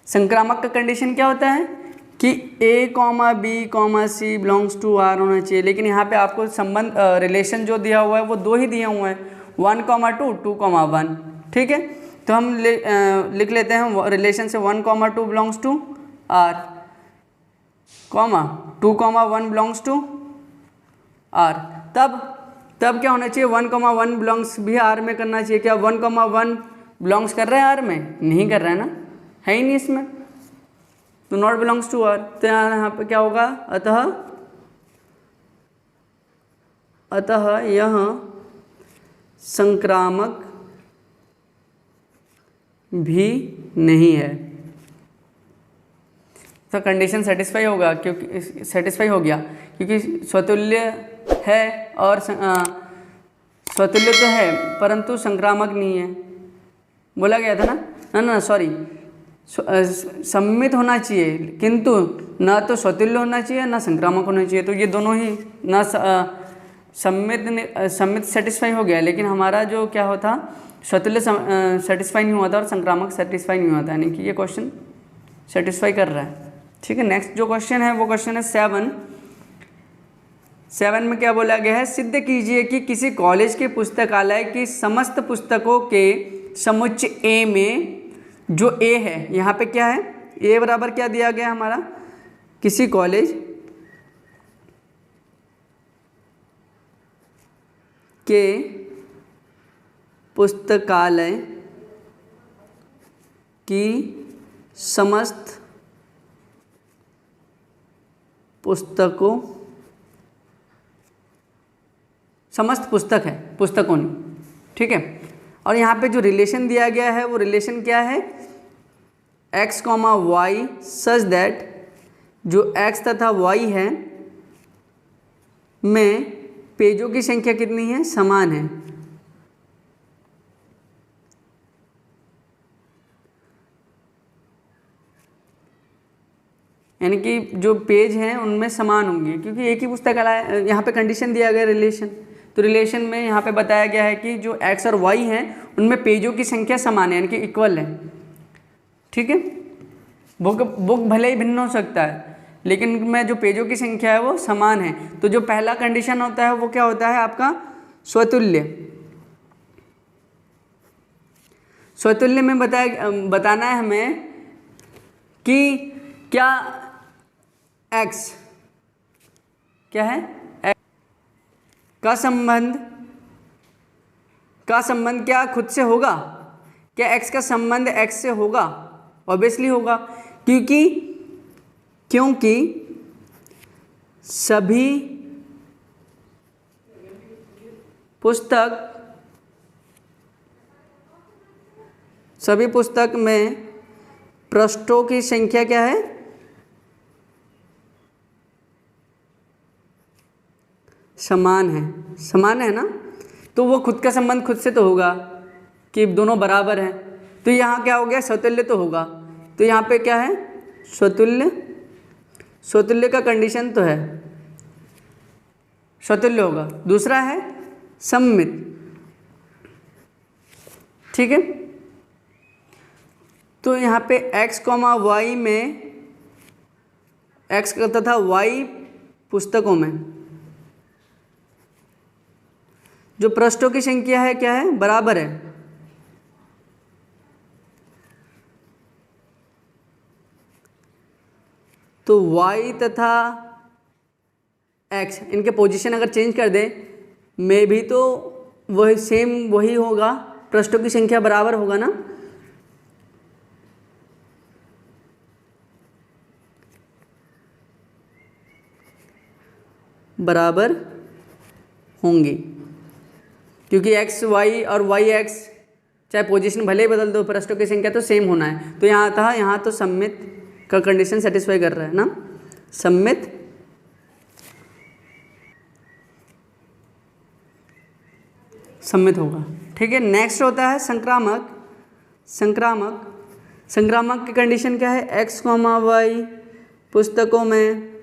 संक्रामक का कंडीशन क्या होता है कि A, B, C belongs to R होना चाहिए, लेकिन यहाँ पे आपको संबंध रिलेशन जो दिया हुआ है वो दो ही दिए हुए हैं 1 2 2 1। ठीक है, तो हम लिख लेते हैं रिलेशन से 1 2 belongs to R, 2 1 belongs to R. तब क्या होना चाहिए 1 1 बिलोंग्स भी आर में करना चाहिए। क्या 1 1 बिलोंग्स कर रहा है आर में? नहीं कर रहा है ना, है ही नहीं इसमें, तो नॉट बिलोंग्स टू आर। तो यहाँ पे क्या होगा, अतः यह संक्रामक भी नहीं है। तो कंडीशन सेटिस्फाई होगा, क्योंकि सेटिस्फाई हो गया क्योंकि स्वतुल्य है और स्वतुल्य तो है परंतु संक्रामक नहीं है। बोला गया था ना सॉरी, सम्मित होना चाहिए किंतु ना तो स्वतुल्य होना चाहिए ना संक्रामक होना चाहिए। तो ये दोनों ही ना सम्मित सेटिस्फाई हो गया, लेकिन हमारा जो क्या होता स्वतुल्य सेटिस्फाई नहीं हुआ था और संक्रामक सेटिस्फाई नहीं हुआ था, यानी कि ये क्वेश्चन सेटिस्फाई कर रहा है। ठीक है, नेक्स्ट जो क्वेश्चन है वो क्वेश्चन है 7 में क्या बोला गया है, सिद्ध कीजिए कि किसी कॉलेज के पुस्तकालय की समस्त पुस्तकों के समुच्चय ए में जो ए है, यहाँ पे क्या है ए बराबर क्या दिया गया हमारा, किसी कॉलेज के पुस्तकालय की समस्त पुस्तक है, पुस्तकों ने। ठीक है, और यहाँ पे जो रिलेशन दिया गया है वो रिलेशन क्या है, x, y सच दैट जो x तथा y है में पेजों की संख्या कितनी है, समान है। यानी कि जो पेज हैं उनमें समान होंगे, क्योंकि एक ही पुस्तकालय, यहाँ पे कंडीशन दिया गया रिलेशन, तो रिलेशन में यहाँ पे बताया गया है कि जो x और y हैं उनमें पेजों की संख्या समान है, यानी कि इक्वल है। ठीक है, बुक भले ही भिन्न हो सकता है लेकिन में जो पेजों की संख्या है वो समान है। तो जो पहला कंडीशन होता है वो क्या होता है आपका, स्वतुल्य। स्वतुल्य में बताना है हमें कि क्या x क्या है, x का संबंध का संबंध क्या खुद से होगा? क्या x का संबंध x से होगा? ऑब्वियसली होगा, क्योंकि सभी पुस्तक में पृष्ठों की संख्या क्या है? समान है ना। तो वो खुद का संबंध खुद से तो होगा कि दोनों बराबर हैं। तो यहाँ क्या हो गया? स्वतुल्य तो होगा। तो यहाँ पे क्या है? स्वतुल्य का कंडीशन तो है, स्वतुल्य होगा। दूसरा है सममित, ठीक है। तो यहाँ पे x, y में x तथा y पुस्तकों में जो पृष्ठों की संख्या है क्या है? बराबर है। तो y तथा x इनके पोजीशन अगर चेंज कर दें में भी तो वही होगा, पृष्ठों की संख्या बराबर होगा ना। बराबर होंगी, क्योंकि x y और y x चाहे पोजीशन भले ही बदल दो, पृष्ठों की संख्या तो सेम होना है। तो यहाँ तो सममित का कंडीशन सेटिस्फाई कर रहा है ना, सममित होगा, ठीक है। नेक्स्ट होता है संक्रामक की कंडीशन क्या है? x, y पुस्तकों में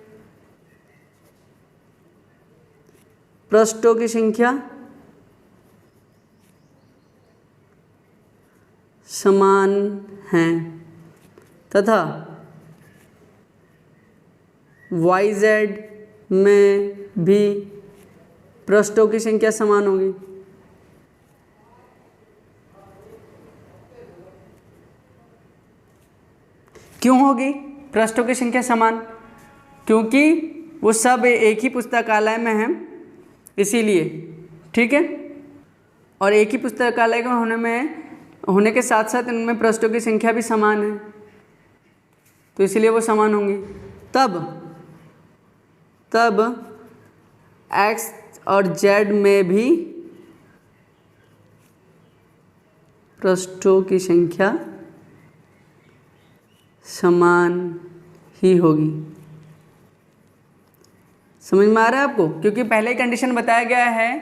पृष्ठों की संख्या समान है तथा YZ में भी पृष्ठों की संख्या समान होगी। क्यों होगी पृष्ठों की संख्या समान? क्योंकि वो सब एक ही पुस्तकालय में हैं, इसीलिए, ठीक है। और एक ही पुस्तकालय में होने के साथ साथ इनमें पृष्ठों की संख्या भी समान है, तो इसलिए वो समान होंगी। तब x और z में भी पृष्ठों की संख्या समान ही होगी। समझ में आ रहा है आपको? क्योंकि पहले ही कंडीशन बताया गया है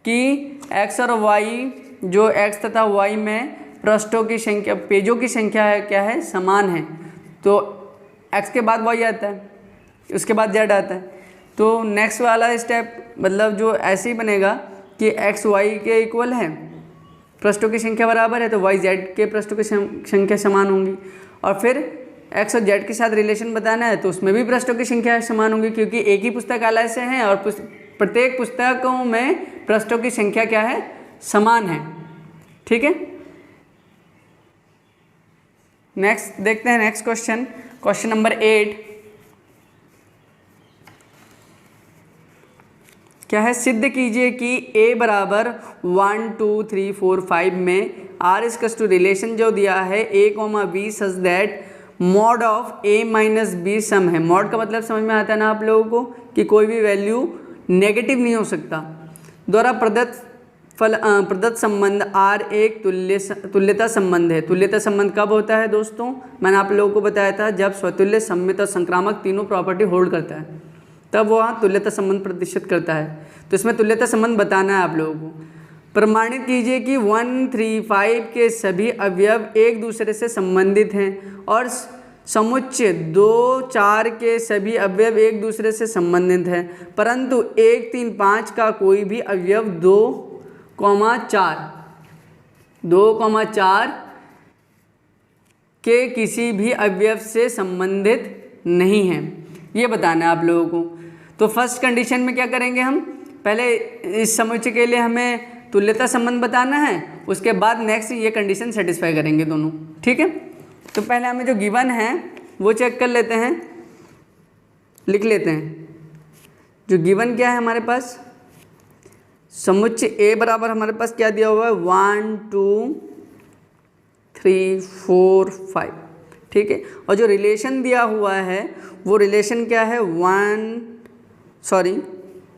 कि x और y, जो x तथा y में पृष्ठों की संख्या, पेजों की संख्या है क्या है? समान है। तो x के बाद y आता है, उसके बाद z आता है। तो नेक्स्ट वाला स्टेप मतलब जो ऐसे ही बनेगा कि x y के इक्वल है, पृष्ठों की संख्या बराबर है, तो y z के पृष्ठों की संख्या समान होंगी। और फिर x और z के साथ रिलेशन बताना है तो उसमें भी पृष्ठों की संख्या समान होंगी, क्योंकि एक ही पुस्तकालय से हैं और प्रत्येक पुस्तकों में पृष्ठों की संख्या क्या है? समान है, ठीक है। नेक्स्ट देखते हैं नेक्स्ट क्वेश्चन नंबर 8 क्या है? सिद्ध कीजिए कि a बराबर 1 2 3 4 5 में r इज टू रिलेशन जो दिया है a, b such that mod of a minus b सम है। मॉड का मतलब समझ में आता है ना आप लोगों को कि कोई भी वैल्यू नेगेटिव नहीं हो सकता। द्वारा प्रदत्त संबंध R एक तुल्यता संबंध है। तुल्यता संबंध कब होता है दोस्तों? मैंने आप लोगों को बताया था जब स्वतुल्य, सममित और संक्रामक तीनों प्रॉपर्टी होल्ड करता है, तब वह तुल्यता संबंध प्रदर्शित करता है। तो इसमें तुल्यता संबंध बताना है आप लोगों को। प्रमाणित कीजिए कि 1 3 5 के सभी अवयव एक दूसरे से संबंधित हैं और समुच्चय 2 4 के सभी अवयव एक दूसरे से संबंधित हैं, परंतु 1 3 5 का कोई भी अवयव 2 4 के किसी भी अवयव से संबंधित नहीं है। ये बताना है आप लोगों को। तो फर्स्ट कंडीशन में क्या करेंगे हम? पहले इस समुच्चय के लिए हमें तुल्यता संबंध बताना है, उसके बाद नेक्स्ट ये कंडीशन सेटिस्फाई करेंगे दोनों, ठीक है। तो पहले हमें जो गिवन है वो चेक कर लेते हैं, लिख लेते हैं। जो गिवन क्या है हमारे पास? समुच्चय ए बराबर हमारे पास क्या दिया हुआ है 1 2 3 4 5, ठीक है। और जो रिलेशन दिया हुआ है वो रिलेशन क्या है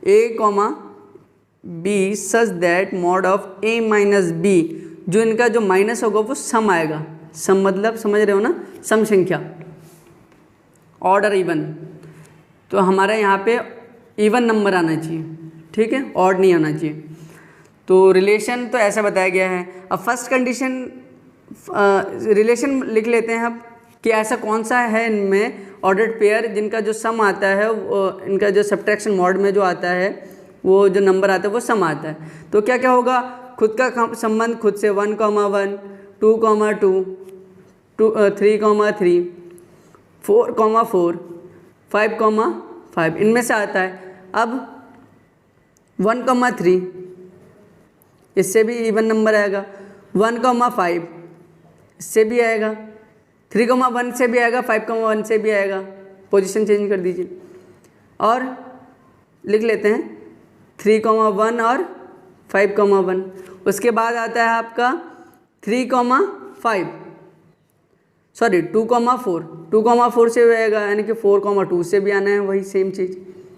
A comma B such that mod of A minus B, जो इनका जो माइनस होगा वो सम आएगा। सम मतलब समझ रहे हो ना, सम संख्या, ऑर्डर इवन। तो हमारे यहाँ पे इवन नंबर आना चाहिए, ठीक है, ऑड नहीं आना चाहिए। तो रिलेशन तो ऐसा बताया गया है। अब फर्स्ट कंडीशन रिलेशन लिख लेते हैं अब कि ऐसा कौन सा है इनमें ऑर्डर्ड पेयर जिनका जो सम आता है इनका जो सब्ट्रैक्शन मोड में जो आता है वो जो नंबर आता है वो सम आता है। तो क्या क्या होगा, खुद का संबंध खुद से 1, 1 2, 2 3, 3 4, 4 5, 5 इनमें से आता है। अब 1, 3 इससे भी इवन नंबर आएगा, 1, 5 इससे भी आएगा, 3, 1 से भी आएगा, 5, 1 से भी आएगा। पोजीशन चेंज कर दीजिए और लिख लेते हैं 3, 1 और 5, 1। उसके बाद आता है आपका 3, 5 2, 4 2, 4 से भी आएगा, यानी कि 4, 2 से भी आना है, वही सेम चीज़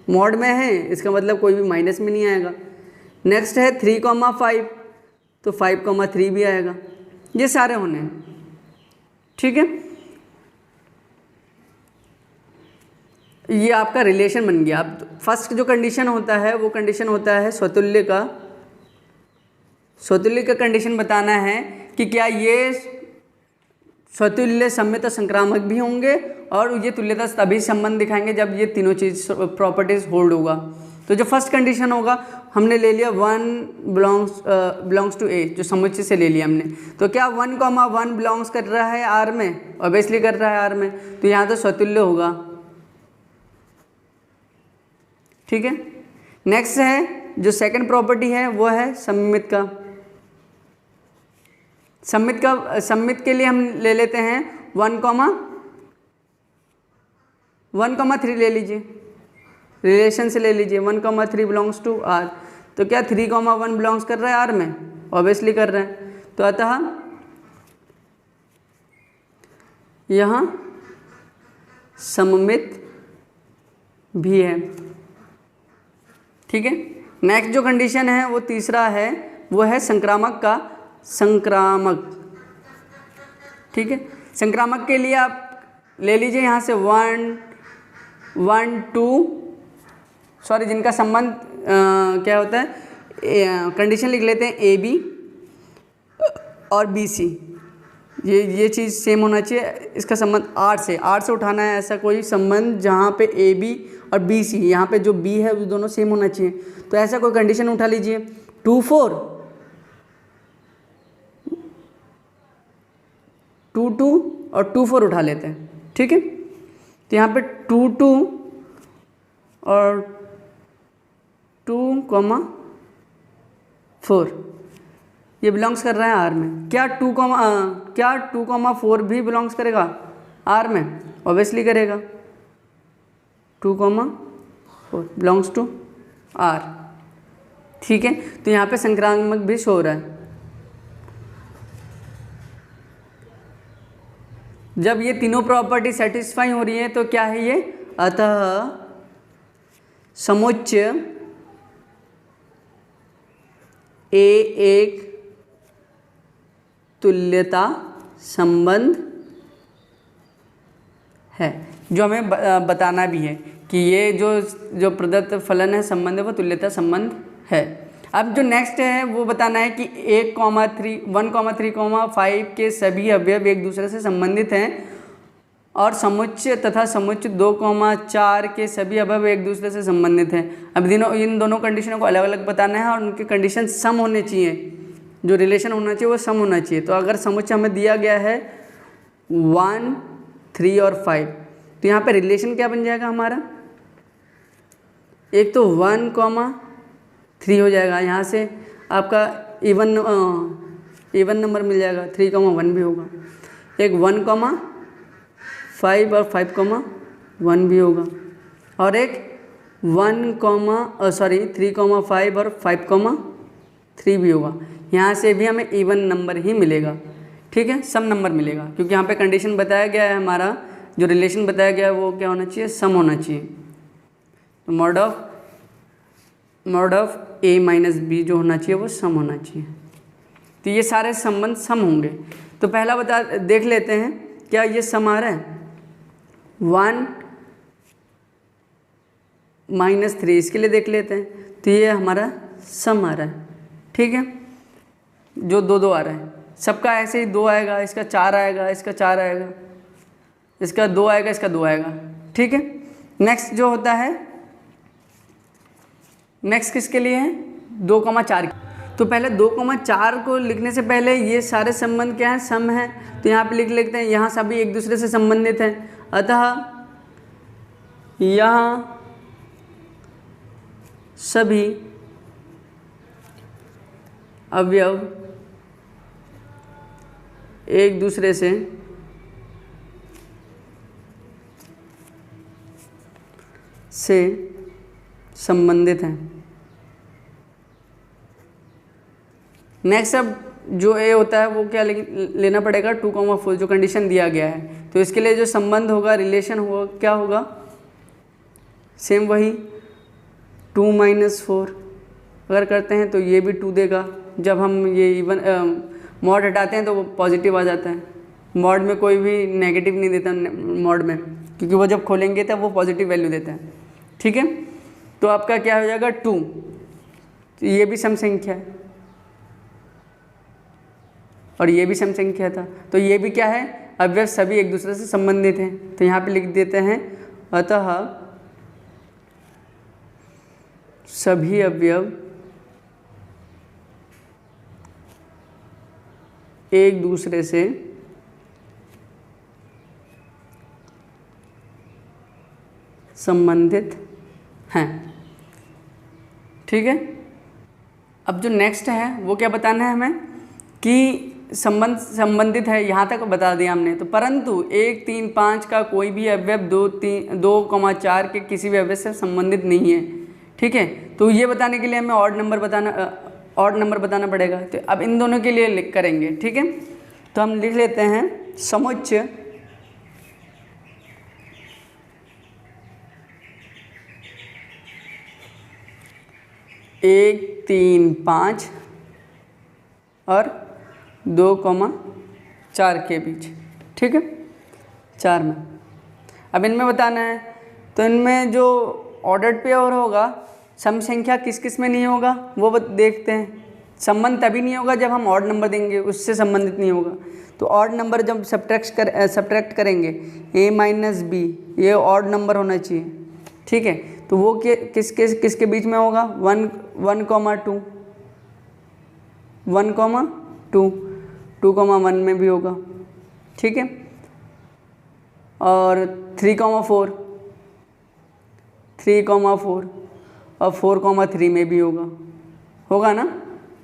मॉड में है, इसका मतलब कोई भी माइनस में नहीं आएगा। नेक्स्ट है 3, 5 तो 5, 3 भी आएगा। ये सारे होने हैं, ठीक है। ये आपका रिलेशन बन गया। अब फर्स्ट जो कंडीशन होता है वो कंडीशन होता है स्वतुल्य का। स्वतुल्य का कंडीशन बताना है कि क्या ये स्वतुल्य सम्मित और संक्रामक भी होंगे, और ये तुल्यता तभी संबंध दिखाएंगे जब ये तीनों चीज़ प्रॉपर्टीज होल्ड होगा। तो जो फर्स्ट कंडीशन होगा हमने ले लिया 1 बिलोंग्स टू ए, जो समुच्चय से ले लिया हमने। तो क्या 1, 1 बिलोंग्स कर रहा है आर में, ऑब्वियसली कर रहा है आर में, तो यहाँ तो स्वतुल्य होगा, ठीक है। नेक्स्ट है जो सेकंड प्रॉपर्टी है वो है सम्मित का। सम्मित के लिए हम ले लेते हैं 1, 3 ले लीजिए, रिलेशन से ले लीजिए 1, 3 बिलोंग्स टू आर। तो क्या 3, 1 बिलोंग्स कर रहा है आर में, ऑब्वियसली कर रहा है। तो अतः यहाँ सम्मित भी है, ठीक है। नेक्स्ट जो कंडीशन है वो तीसरा है, वो है संक्रामक का। संक्रामक, ठीक है। संक्रामक के लिए आप ले लीजिए यहाँ से 1, 2 जिनका संबंध क्या होता है, कंडीशन लिख लेते हैं ए बी और बी सी। ये चीज़ सेम होना चाहिए। इसका संबंध आर से उठाना है, ऐसा कोई संबंध जहाँ पे ए बी और बी सी, यहाँ पे जो बी है वो दोनों सेम होना चाहिए। तो ऐसा कोई कंडीशन उठा लीजिए 2, 4 2, 2 और 2, 4 उठा लेते हैं, ठीक है। तो यहाँ पे 2, 2 और 2, 4 ये बिलोंग्स कर रहा है आर में। क्या 2, 4 भी बिलोंग्स करेगा आर में, ऑब्वियसली करेगा। 2, 4 बिलोंग्स टू आर, ठीक है। तो यहाँ पे संक्रामक भी शो हो रहा है। जब ये तीनों प्रॉपर्टी सेटिस्फाई हो रही है तो क्या है ये, अतः समुच्चय ए एक तुल्यता संबंध है, जो हमें बताना भी है कि ये जो प्रदत्त फलन है, संबंध है, वो तुल्यता संबंध है। अब जो नेक्स्ट है वो बताना है कि 1, 3, 5 के सभी अवयव एक दूसरे से संबंधित हैं, और समुच्चय तथा समुच्चय 2, 4 के सभी अवयव एक दूसरे से संबंधित हैं। अब इन दोनों कंडीशनों को अलग अलग बताना है, और उनके कंडीशन सम होने चाहिए, जो रिलेशन होना चाहिए वो सम होना चाहिए। तो अगर समुच्चय हमें दिया गया है 1, 3 और 5, तो यहाँ पे रिलेशन क्या बन जाएगा हमारा, एक तो 1, 3 हो जाएगा, यहाँ से आपका इवन नंबर मिल जाएगा, 3, 1 भी होगा। एक 1, 5 और 5, 1 भी होगा, और एक 3,5 और 5,3 भी होगा। यहाँ से भी हमें इवन नंबर ही मिलेगा, ठीक है, सम नंबर मिलेगा, क्योंकि यहाँ पे कंडीशन बताया गया है, हमारा जो रिलेशन बताया गया है वो क्या होना चाहिए, सम होना चाहिए। तो mod of A minus B जो होना चाहिए वो सम होना चाहिए। तो ये सारे संबंध सम होंगे। तो पहला देख लेते हैं क्या ये सम आ रहा है, 1 - 3, इसके लिए देख लेते हैं। तो ये हमारा सम आ रहा है, ठीक है, जो 2 आ रहा है, सबका ऐसे ही 2 आएगा, इसका 4 आएगा, इसका 4 आएगा, इसका 2 आएगा, इसका 2 आएगा, ठीक है। नेक्स्ट जो होता है, नेक्स्ट किसके लिए है, 2,4। तो पहले 2,4 को लिखने से पहले ये सारे संबंध क्या हैं, सम है। तो यहाँ पे लिख लेते हैं, यहाँ सभी एक दूसरे से संबंधित हैं, अतः यहाँ सभी अवयव एक दूसरे से संबंधित हैं। नेक्स्ट अब जो ए होता है वो क्या लेना पड़ेगा, 2,4 जो कंडीशन दिया गया है। तो इसके लिए जो संबंध होगा, रिलेशन होगा, क्या होगा, सेम वही 2 - 4 अगर करते हैं तो ये भी 2 देगा। जब हम ये इवन मॉड हटाते हैं तो वो पॉजिटिव आ जाता है। मॉड में कोई भी नेगेटिव नहीं देता मॉड में, क्योंकि वो जब खोलेंगे तब वो पॉजिटिव वैल्यू देता है, ठीक है। तो आपका क्या हो जाएगा 2, तो ये भी सम संख्या है और ये भी सम संख्या था। तो ये भी क्या है, अवयव सभी एक दूसरे से संबंधित हैं। तो यहाँ पे लिख देते हैं, अतः सभी अवयव एक दूसरे से संबंधित हैं, ठीक है। अब जो नेक्स्ट है वो क्या बताना है हमें, कि संबंधित है, यहाँ तक बता दिया हमने। तो परंतु 1, 3, 5 का कोई भी अवयव 2,4 के किसी भी अवयव से संबंधित नहीं है, ठीक है। तो ये बताने के लिए हमें ऑड नंबर बताना पड़ेगा। तो अब इन दोनों के लिए लिख करेंगे, ठीक है। तो हम लिख लेते हैं समुच्चय 1, 3, 5 और 2,4 के बीच, ठीक है, 4 में। अब इनमें बताना है, तो इनमें जो ऑर्डर्ड पेयर होगा, सम संख्या किस किस में नहीं होगा वो देखते हैं। संबंध तभी नहीं होगा जब हम ऑड नंबर देंगे, उससे संबंधित नहीं होगा। तो ऑड नंबर जब सब्ट्रैक्ट करेंगे, a माइनस बी, ये ऑड नंबर होना चाहिए, ठीक है। तो वो किसके बीच में होगा, 1, 2, 2,1 में भी होगा, ठीक है। और 3,4 और 4,3 में भी होगा ना,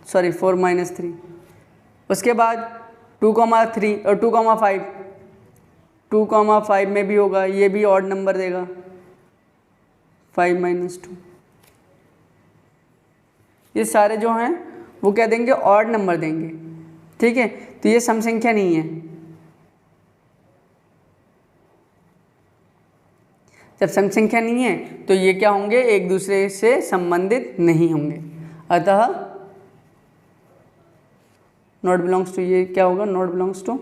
सॉरी 4 - 3। उसके बाद 2,3 और 2,5 में भी होगा, ये भी ऑड नंबर देगा, 5 - 2। ये सारे जो हैं वो क्या देंगे, ऑड नंबर देंगे, ठीक है। तो ये सम संख्या नहीं है। जब सम संख्या नहीं है तो ये क्या होंगे, एक दूसरे से संबंधित नहीं होंगे, अतः नॉट बिलोंग्स टू, ये क्या होगा, नॉट बिलोंग्स टू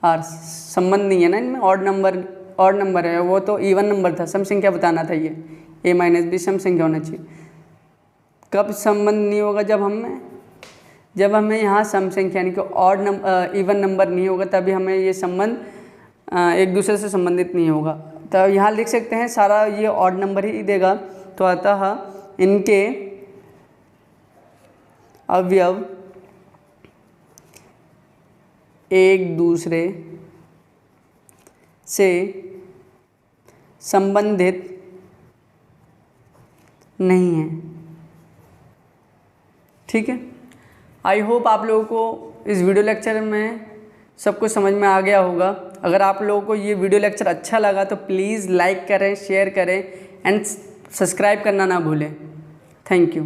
आर, संबंध नहीं है ना इनमें। ऑड नंबर है, वो तो इवन नंबर था, सम संख्या बताना था, ये a माइनस बी सम संख्या होना चाहिए। कब संबंध नहीं होगा, जब हमें यहाँ सम संख्या यानी कि इवन नंबर नहीं होगा, तभी हमें ये संबंध एक दूसरे से संबंधित नहीं होगा। तो यहाँ लिख सकते हैं सारा ये ऑड नंबर ही देगा। तो अतः इनके अवयव एक दूसरे से संबंधित नहीं है, ठीक है। आई होप आप लोगों को इस वीडियो लेक्चर में सब कुछ समझ में आ गया होगा। अगर आप लोगों को ये वीडियो लेक्चर अच्छा लगा तो प्लीज़ लाइक करें, शेयर करें एंड सब्सक्राइब करना ना भूलें। Thank you.